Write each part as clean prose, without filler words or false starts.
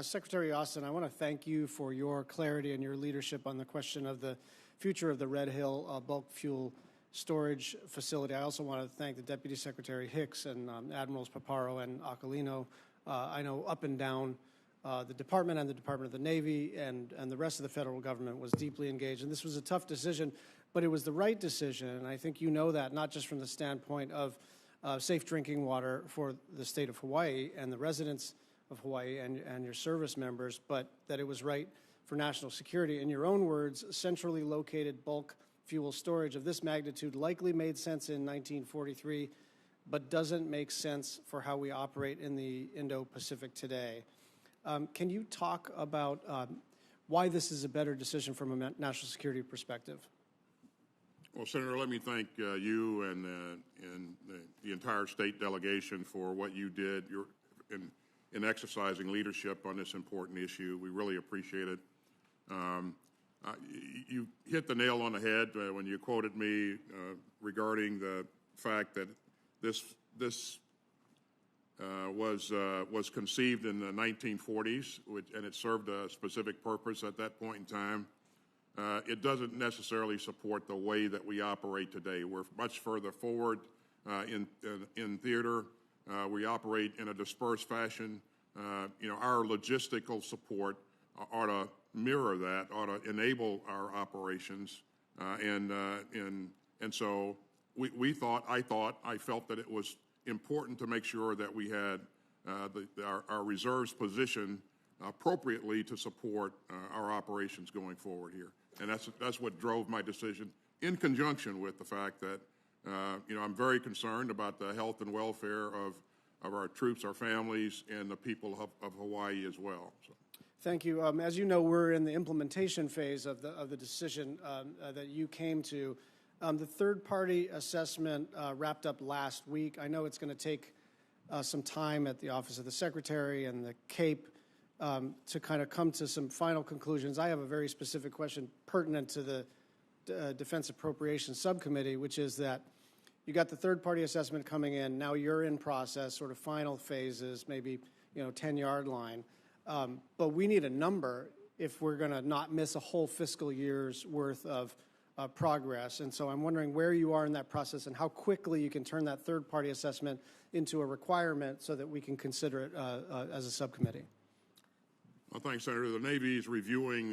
Secretary Austin, I want to thank you for your clarity and your leadership on the question of the future of the Red Hill bulk fuel storage facility. I also want to thank the Deputy Secretary Hicks and Admirals Paparo and Aquilino. I know up and down the Department and the Department of the Navy and the rest of the federal government was deeply engaged. And this was a tough decision, but it was the right decision. And I think you know that, not just from the standpoint of safe drinking water for the state of Hawaii and the residents of Hawaii and your service members, but that it was right for national security. In your own words, centrally located bulk fuel storage of this magnitude likely made sense in 1943, but doesn't make sense for how we operate in the Indo-Pacific today. Can you talk about why this is a better decision from a national security perspective? Well, Senator, let me thank you and the entire state delegation for what you did in exercising leadership on this important issue. We really appreciate it. You hit the nail on the head when you quoted me regarding the fact that this was conceived in the 1940s, and it served a specific purpose at that point in time. It doesn't necessarily support the way that we operate today. We're much further forward in theater. We operate in a dispersed fashion. Our logistical support ought to mirror that, ought to enable our operations, and so I felt that it was important to make sure that we had our reserves positioned appropriately to support our operations going forward here, and that's what drove my decision, in conjunction with the fact that I'm very concerned about the health and welfare of our troops, our families, and the people of Hawaii as well. So. Thank you. As you know, we're in the implementation phase of the decision that you came to. The third-party assessment wrapped up last week. I know it's going to take some time at the Office of the Secretary and the CAPE to kind of come to some final conclusions. I have a very specific question pertinent to the Defense Appropriations Subcommittee, which is that you got the third-party assessment coming in. Now you're in process, sort of final phases, maybe 10-yard line. But we need a number if we're going to not miss a whole fiscal year's worth of progress. And so I'm wondering where you are in that process and how quickly you can turn that third-party assessment into a requirement so that we can consider it as a subcommittee. Well, thanks, Senator. The Navy is reviewing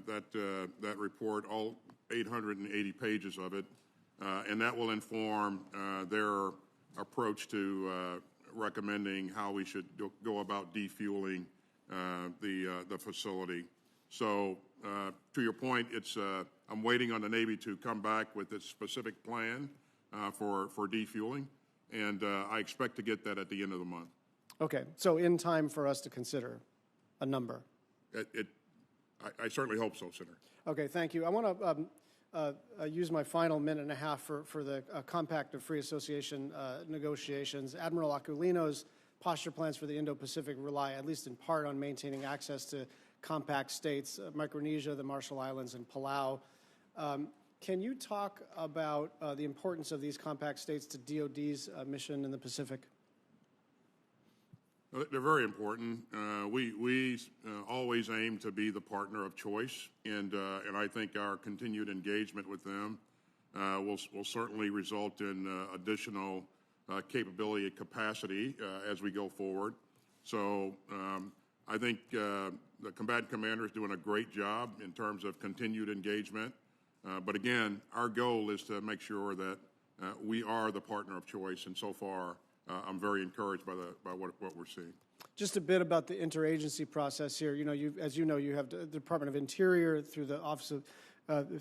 that report, all 880 pages of it, and that will inform their approach to recommending how we should go about defueling the facility. So, to your point, I'm waiting on the Navy to come back with its specific plan for defueling, and I expect to get that at the end of the month. Okay, so in time for us to consider a number. I certainly hope so, Senator. Okay, thank you. I want to use my final minute and a half for the Compact of Free Association negotiations. Admiral Aquilino's posture plans for the Indo-Pacific rely, at least in part, on maintaining access to compact states, Micronesia, the Marshall Islands, and Palau. Can you talk about the importance of these compact states to DOD's mission in the Pacific? They're very important. We always aim to be the partner of choice, and I think our continued engagement with them will certainly result in additional capability and capacity as we go forward. So I think the combatant commander is doing a great job in terms of continued engagement. But again, our goal is to make sure that we are the partner of choice, and so far I'm very encouraged by what we're seeing. Just a bit about the interagency process here. As you know, you have the Department of Interior through the Office of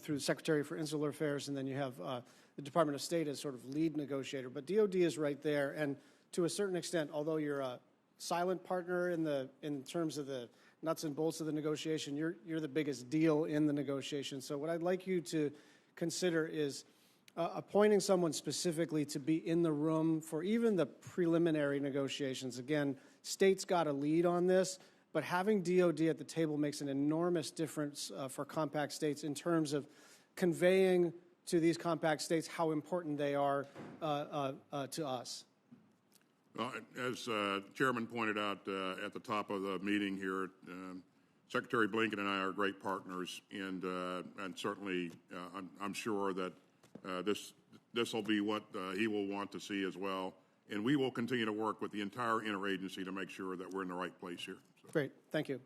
through the Secretary for Insular Affairs, and then you have the Department of State as sort of lead negotiator. But DOD is right there, and to a certain extent, although you're a silent partner in terms of the nuts and bolts of the negotiation, you're the biggest deal in the negotiation. So what I'd like you to consider is appointing someone specifically to be in the room for even the preliminary negotiations. Again, states got a lead on this, but having DOD at the table makes an enormous difference for compact states in terms of conveying to these compact states how important they are to us. As Chairman pointed out at the top of the meeting here, Secretary Blinken and I are great partners, and certainly I'm sure that this will be what he will want to see as well. And we will continue to work with the entire interagency to make sure that we're in the right place here. So. Great. Thank you.